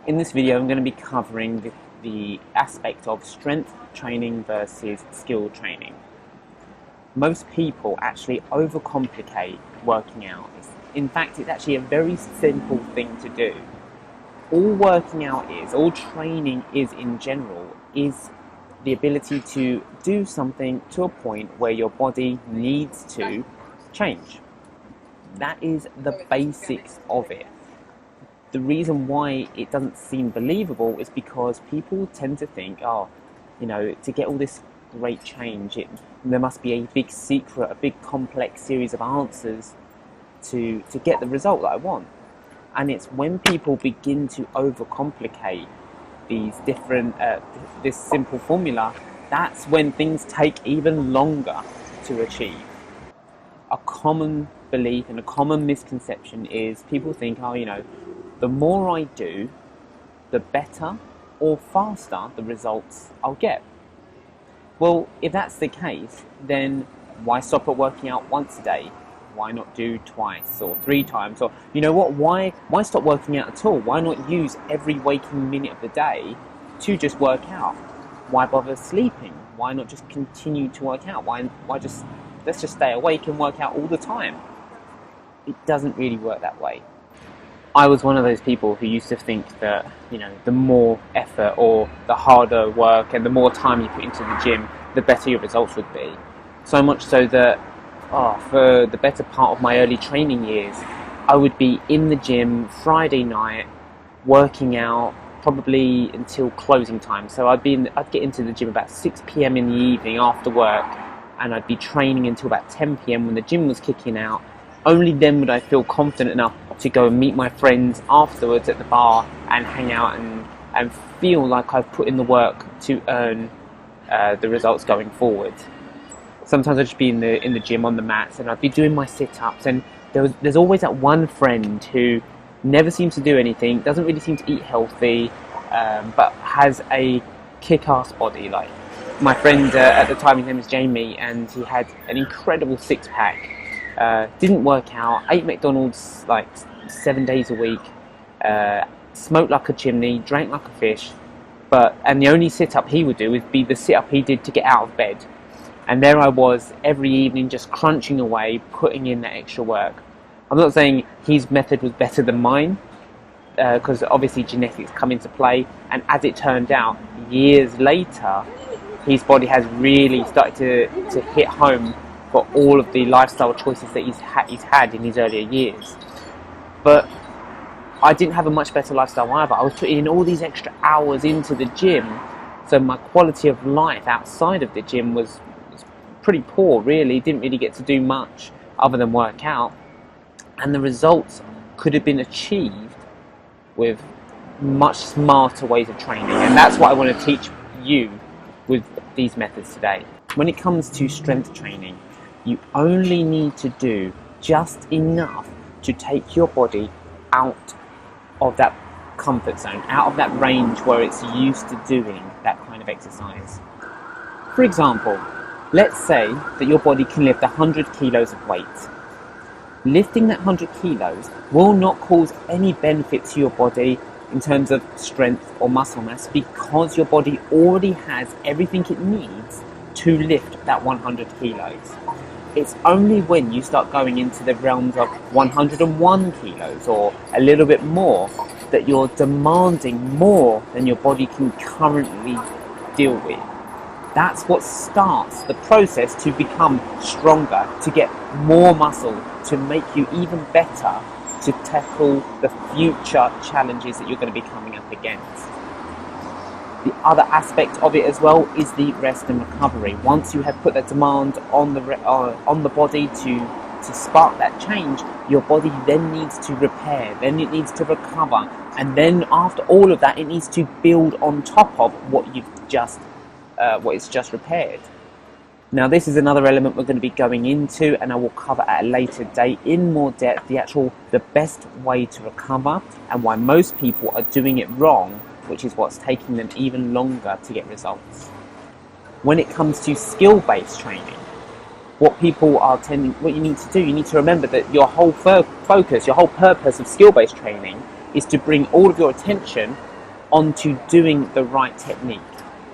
In this video, I'm going to be covering the aspect of strength training versus skill training. Most people actually overcomplicate working out. In fact, it's actually a very simple thing to do. All working out is, all training is in general, is the ability to do something to a point where your body needs to change. That is the basics of it. The reason why it doesn't seem believable is because people tend to think, to get all this great change, there must be a big secret, a big complex series of answers to get the result that I want. And it's when people begin to overcomplicate these different, this simple formula, that's when things take even longer to achieve. A common belief and a common misconception is people think, the more I do, the better or faster the results I'll get. Well, if that's the case, then why stop at working out once a day? Why not do twice or 3 times? Or, why stop working out at all? Why not use every waking minute of the day to just work out? Why bother sleeping? Why not just continue to work out? Let's just stay awake and work out all the time? It doesn't really work that way. I was one of those people who used to think that, the more effort or the harder work and the more time you put into the gym, the better your results would be. So much so that, for the better part of my early training years, I would be in the gym Friday night, working out probably until closing time. So I'd get into the gym about 6 p.m. in the evening after work, and I'd be training until about 10 p.m. when the gym was kicking out. Only then would I feel confident enough to go and meet my friends afterwards at the bar and hang out and feel like I've put in the work to earn the results going forward. Sometimes I'd just be in the gym on the mats and I'd be doing my sit-ups, and there's always that one friend who never seems to do anything, doesn't really seem to eat healthy, but has a kick-ass body. Like my friend at the time, his name was Jamie, and he had an incredible six-pack. Didn't work out, ate McDonald's like 7 days a week, smoked like a chimney, drank like a fish, and the only sit-up he would do would be the sit-up he did to get out of bed. And there I was every evening just crunching away, putting in that extra work. I'm not saying his method was better than mine, because obviously genetics come into play, and as it turned out, years later, his body has really started to hit home for all of the lifestyle choices that he's had in his earlier years. But I didn't have a much better lifestyle either. I was putting in all these extra hours into the gym, so my quality of life outside of the gym was pretty poor, really. Didn't really get to do much other than work out, and the results could have been achieved with much smarter ways of training, and that's what I want to teach you with these methods today. When it comes to strength training, you only need to do just enough to take your body out of that comfort zone, out of that range where it's used to doing that kind of exercise. For example, let's say that your body can lift 100 kilos of weight. Lifting that 100 kilos will not cause any benefit to your body in terms of strength or muscle mass, because your body already has everything it needs to lift that 100 kilos. It's only when you start going into the realms of 101 kilos or a little bit more that you're demanding more than your body can currently deal with. That's what starts the process to become stronger, to get more muscle, to make you even better to tackle the future challenges that you're going to be coming up against. The other aspect of it as well is the rest and recovery. Once you have put that demand on the body to spark that change, your body then needs to repair, then it needs to recover, and then after all of that, it needs to build on top of what it's just repaired. Now, this is another element we're going to be going into, and I will cover at a later date in more depth the best way to recover and why most people are doing it wrong, which is what's taking them even longer to get results. When it comes to skill-based training, what you need to do, you need to remember that your whole focus, your whole purpose of skill-based training is to bring all of your attention onto doing the right technique.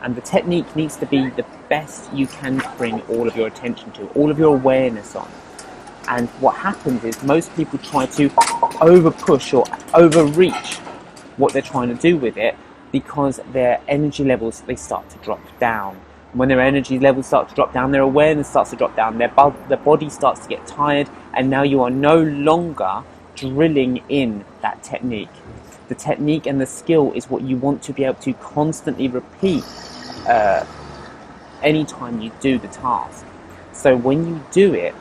And the technique needs to be the best you can bring all of your attention to, all of your awareness on. And what happens is most people try to over-push or overreach what they're trying to do with it, because their energy levels, they start to drop down. When their energy levels start to drop down, their awareness starts to drop down, their body starts to get tired, and now you are no longer drilling in that technique. The technique and the skill is what you want to be able to constantly repeat anytime you do the task. So when you do it,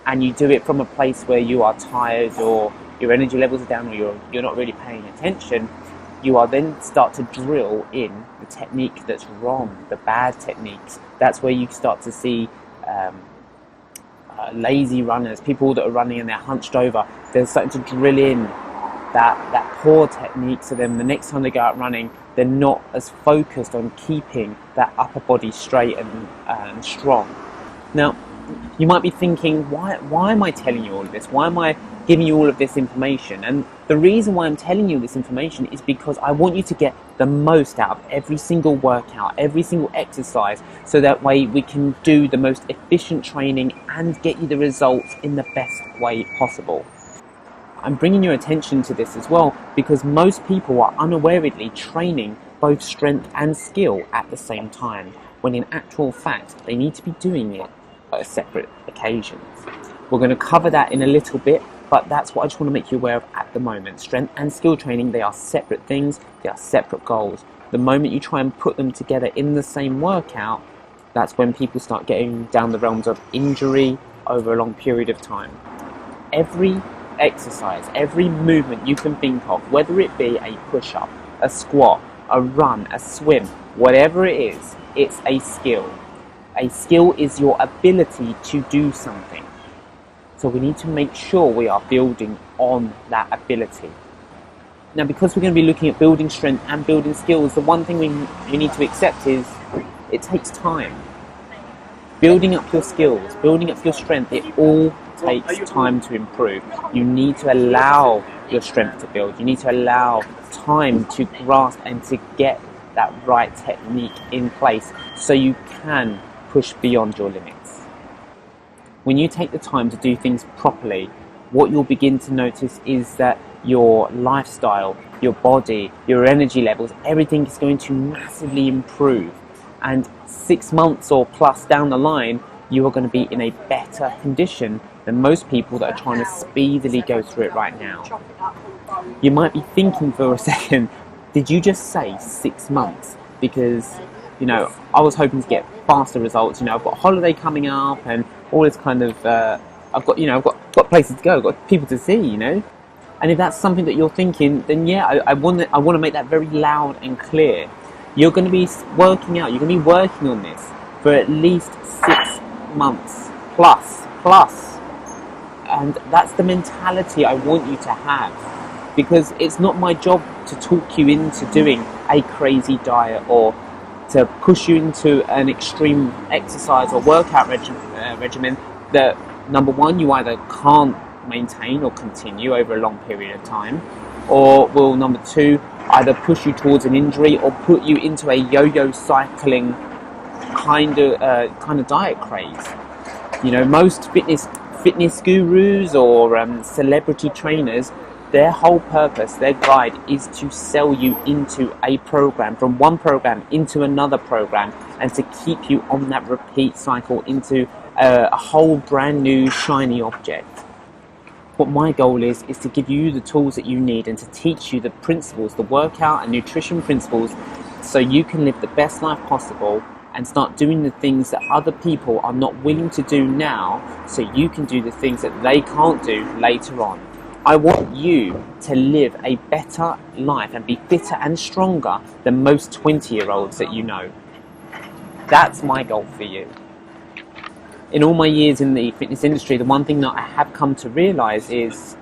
and you do it from a place where you are tired, or your energy levels are down, or you're not really paying attention, you are then start to drill in the technique that's wrong, the bad techniques. That's where you start to see lazy runners, people that are running and they're hunched over. They're starting to drill in that poor technique, so then the next time they go out running, they're not as focused on keeping that upper body straight and strong. Now, you might be thinking, why am I telling you all of this? Why am I giving you all of this information? And the reason why I'm telling you this information is because I want you to get the most out of every single workout, every single exercise, so that way we can do the most efficient training and get you the results in the best way possible. I'm bringing your attention to this as well because most people are unawarely training both strength and skill at the same time, when in actual fact they need to be doing it at separate occasions. We're going to cover that in a little bit, but that's what I just want to make you aware of at the moment. Strength and skill training, they are separate things, they are separate goals. The moment you try and put them together in the same workout, that's when people start getting down the realms of injury over a long period of time. Every exercise, every movement you can think of, whether it be a push-up, a squat, a run, a swim, whatever it is, it's a skill. A skill is your ability to do something. So we need to make sure we are building on that ability. Now, because we're going to be looking at building strength and building skills, the one thing we need to accept is it takes time. Building up your skills, building up your strength, it all takes time to improve. You need to allow your strength to build. You need to allow time to grasp and to get that right technique in place so you can push beyond your limits. When you take the time to do things properly, what you'll begin to notice is that your lifestyle, your body, your energy levels, everything is going to massively improve. And 6 months or plus down the line, you are going to be in a better condition than most people that are trying to speedily go through it right now. You might be thinking for a second, did you just say 6 months? Because, I was hoping to get faster results. I've got a holiday coming up and all this kind of, I've got places to go, I've got people to see, And if that's something that you're thinking, then yeah, I want to make that very loud and clear. You're going to be working out, you're going to be working on this for at least 6 months plus. And that's the mentality I want you to have, because it's not my job to talk you into doing a crazy diet or to push you into an extreme exercise or workout regimen that, number one, you either can't maintain or continue over a long period of time, or will, number two, either push you towards an injury or put you into a yo-yo cycling kind of diet craze. Most fitness gurus or celebrity trainers, their whole purpose, their guide, is to sell you into a program, from one program into another program, and to keep you on that repeat cycle into a whole brand new shiny object. What my goal is to give you the tools that you need and to teach you the principles, the workout and nutrition principles, so you can live the best life possible and start doing the things that other people are not willing to do now, so you can do the things that they can't do later on. I want you to live a better life and be fitter and stronger than most 20-year-olds that you know. That's my goal for you. In all my years in the fitness industry, the one thing that I have come to realise is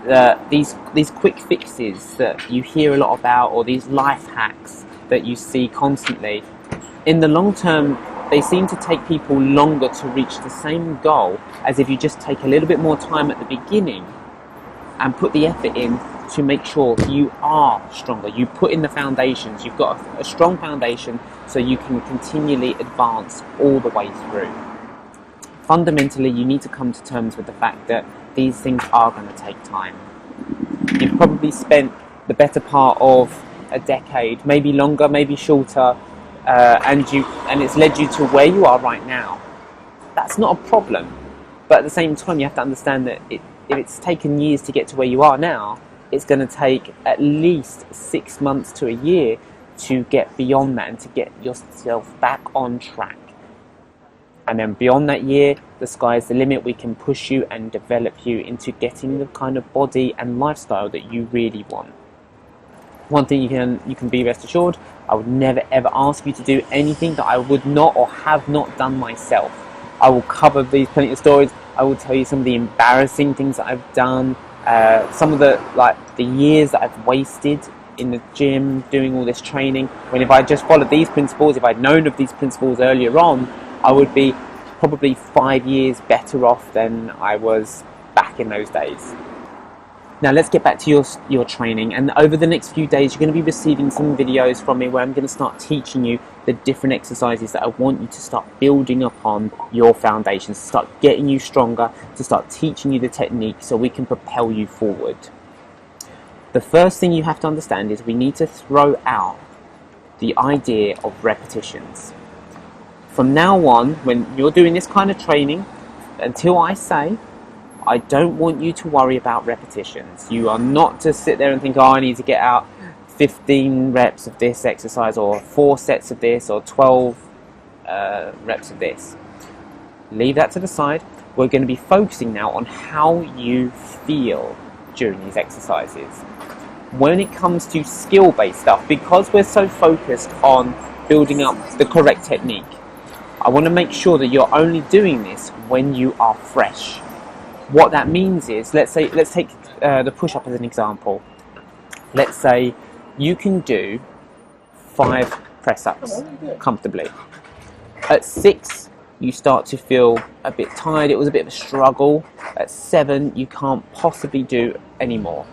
that these quick fixes that you hear a lot about, or these life hacks that you see constantly, in the long term, they seem to take people longer to reach the same goal as if you just take a little bit more time at the beginning and put the effort in to make sure you are stronger. You put in the foundations, you've got a strong foundation so you can continually advance all the way through. Fundamentally, you need to come to terms with the fact that these things are going to take time. You've probably spent the better part of a decade, maybe longer, maybe shorter, and it's led you to where you are right now. That's not a problem, but at the same time you have to understand that if it's taken years to get to where you are now, it's going to take at least 6 months to a year to get beyond that and to get yourself back on track. And then beyond that year, the sky's the limit. We can push you and develop you into getting the kind of body and lifestyle that you really want. One thing you can be rest assured, I would never ever ask you to do anything that I would not or have not done myself. I will cover these plenty of stories. I will tell you some of the embarrassing things that I've done, some of the years that I've wasted in the gym doing all this training, when if I just followed these principles, if I'd known of these principles earlier on, I would be probably 5 years better off than I was back in those days. Now let's get back to your training, and over the next few days you're going to be receiving some videos from me where I'm going to start teaching you the different exercises that I want you to start building upon your foundations, to start getting you stronger, to start teaching you the technique so we can propel you forward. The first thing you have to understand is we need to throw out the idea of repetitions. From now on, when you're doing this kind of training, until I say, I don't want you to worry about repetitions. You are not to sit there and think, oh, I need to get out 15 reps of this exercise, or 4 sets of this, or 12 reps of this. Leave that to the side. We're going to be focusing now on how you feel during these exercises. When it comes to skill-based stuff, because we're so focused on building up the correct technique, I want to make sure that you're only doing this when you are fresh. What that means is, let's take the push-up as an example. Let's say you can do 5 press-ups comfortably. At 6, you start to feel a bit tired. It was a bit of a struggle. At 7, you can't possibly do any more.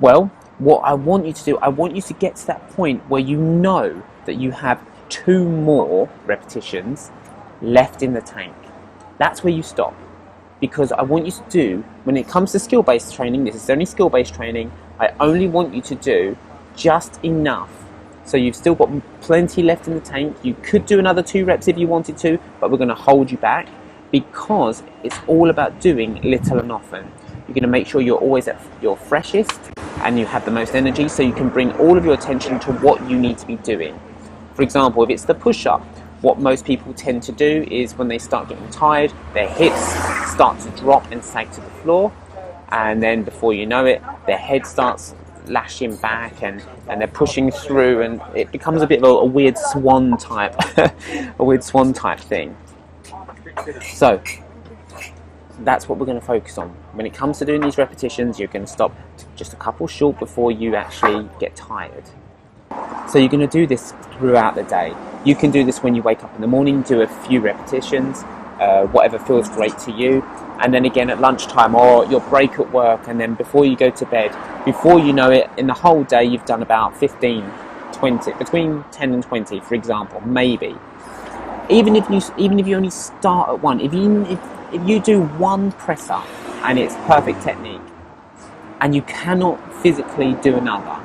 Well, what I want you to do, I want you to get to that point where you know that you have 2 more repetitions left in the tank. That's where you stop. Because I want you to do, when it comes to skill-based training, this is only skill-based training, I only want you to do just enough. So you've still got plenty left in the tank. You could do another 2 reps if you wanted to, but we're going to hold you back because it's all about doing little and often. You're going to make sure you're always at your freshest and you have the most energy, so you can bring all of your attention to what you need to be doing. For example, if it's the push-up, what most people tend to do is when they start getting tired, their hips start to drop and sag to the floor, and then before you know it, their head starts lashing back and they're pushing through, and it becomes a bit of a weird swan type thing. So that's what we're going to focus on. When it comes to doing these repetitions, you're going to stop just a couple short before you actually get tired. So you're going to do this throughout the day. You can do this when you wake up in the morning, do a few repetitions, whatever feels great to you. And then again at lunchtime or your break at work, and then before you go to bed. Before you know it, in the whole day you've done about 15, 20, between 10 and 20, for example, maybe. Even if you only start at 1, if you do 1 press up and it's perfect technique, and you cannot physically do another,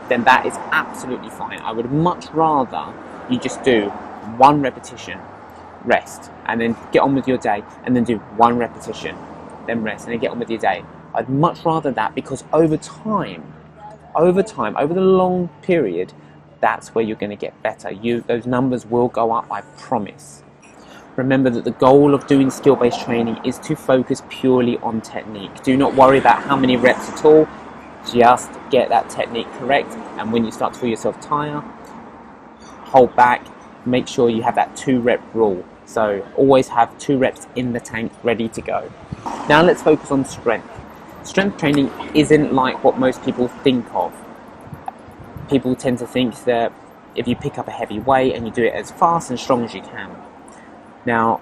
then that is absolutely fine. I would much rather you just do 1 repetition, rest, and then get on with your day, and then do 1 repetition, then rest, and then get on with your day. I'd much rather that, because over time, over the long period, that's where you're going to get better. Those numbers will go up, I promise. Remember that the goal of doing skill-based training is to focus purely on technique. Do not worry about how many reps at all. Just get that technique correct, and when you start to feel yourself tire, hold back. Make sure you have that 2-rep rule. So always have 2 reps in the tank ready to go. Now let's focus on strength. Strength training isn't like what most people think of. People tend to think that if you pick up a heavy weight and you do it as fast and strong as you can. Now,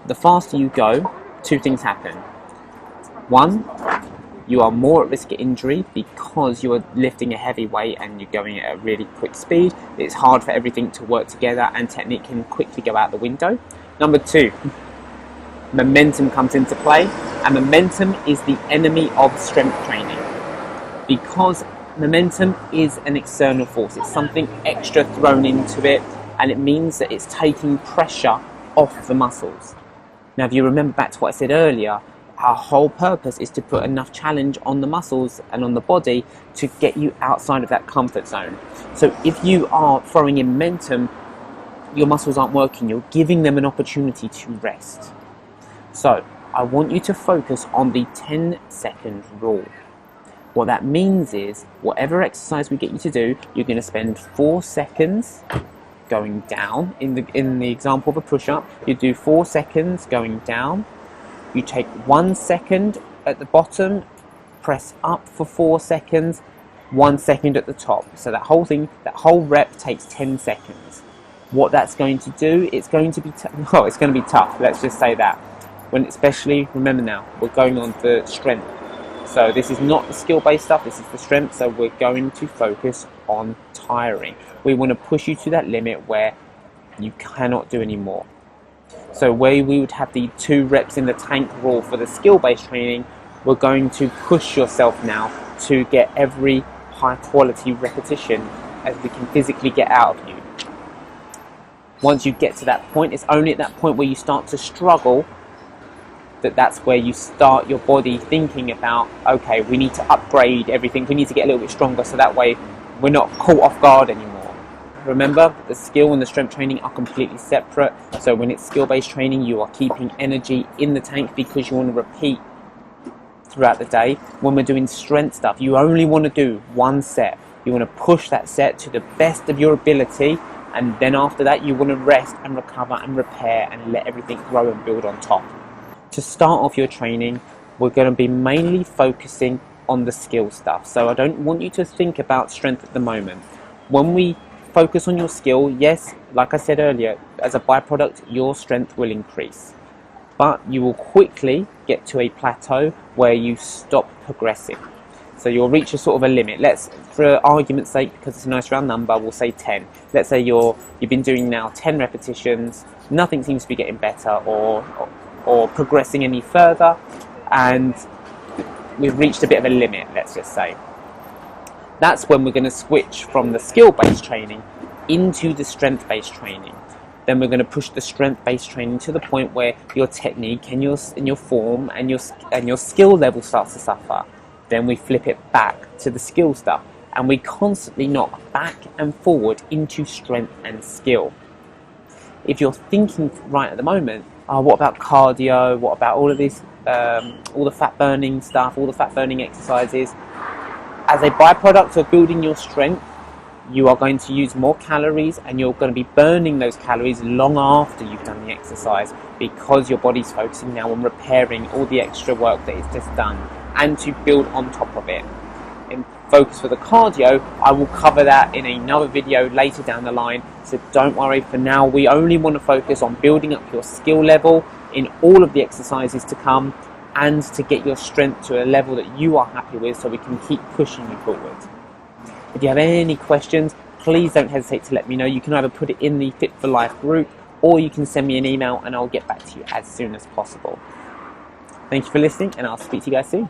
the faster you go, 2 things happen. 1, you are more at risk of injury because you are lifting a heavy weight and you're going at a really quick speed. It's hard for everything to work together and technique can quickly go out the window. Number 2, momentum comes into play, and momentum is the enemy of strength training because momentum is an external force. It's something extra thrown into it, and it means that it's taking pressure off the muscles. Now, if you remember back to what I said earlier, our whole purpose is to put enough challenge on the muscles and on the body to get you outside of that comfort zone. So if you are throwing in momentum, your muscles aren't working, you're giving them an opportunity to rest. So I want you to focus on the 10-second rule. What that means is, whatever exercise we get you to do, you're going to spend 4 seconds going down. In the example of a push-up, you do 4 seconds going down. You take 1 second at the bottom, press up for 4 seconds, 1 second at the top. So that whole thing, that whole rep takes 10 seconds. What that's going to do, it's going to be tough. Let's just say that. When especially, remember now, we're going on for strength. So this is not the skill-based stuff, this is the strength, so we're going to focus on tiring. We want to push you to that limit where you cannot do any more. So where we would have the 2 reps in the tank rule for the skill-based training, we're going to push yourself now to get every high-quality repetition as we can physically get out of you. Once you get to that point, it's only at that point where you start to struggle that's where you start your body thinking about, okay, we need to upgrade everything, we need to get a little bit stronger so that way we're not caught off guard anymore. Remember, the skill and the strength training are completely separate. So when it's skill-based training, you are keeping energy in the tank because you want to repeat throughout the day. When we're doing strength stuff, you only want to do 1 set. You want to push that set to the best of your ability, and then after that you want to rest and recover and repair and let everything grow and build on top. To start off your training, we're going to be mainly focusing on the skill stuff. So I don't want you to think about strength at the moment. When we focus on your skill, yes, like I said earlier, as a byproduct, your strength will increase. But you will quickly get to a plateau where you stop progressing. So you'll reach a sort of a limit. Let's, for argument's sake, because it's a nice round number, we'll say 10. Let's say you've been doing now 10 repetitions, nothing seems to be getting better or progressing any further, and we've reached a bit of a limit, let's just say. That's when we're going to switch from the skill-based training into the strength-based training. Then we're going to push the strength-based training to the point where your technique and your form and your skill level starts to suffer. Then we flip it back to the skill stuff, and we constantly knock back and forward into strength and skill. If you're thinking right at the moment, what about cardio? What about all of this, all the fat burning stuff, all the fat burning exercises? As a byproduct of building your strength, you are going to use more calories, and you're going to be burning those calories long after you've done the exercise because your body's focusing now on repairing all the extra work that it's just done and to build on top of it. In focus for the cardio, I will cover that in another video later down the line, so don't worry. For now, we only want to focus on building up your skill level in all of the exercises to come and to get your strength to a level that you are happy with so we can keep pushing you forward. If you have any questions, please don't hesitate to let me know. You can either put it in the Fit for Life group or you can send me an email and I'll get back to you as soon as possible. Thank you for listening, and I'll speak to you guys soon.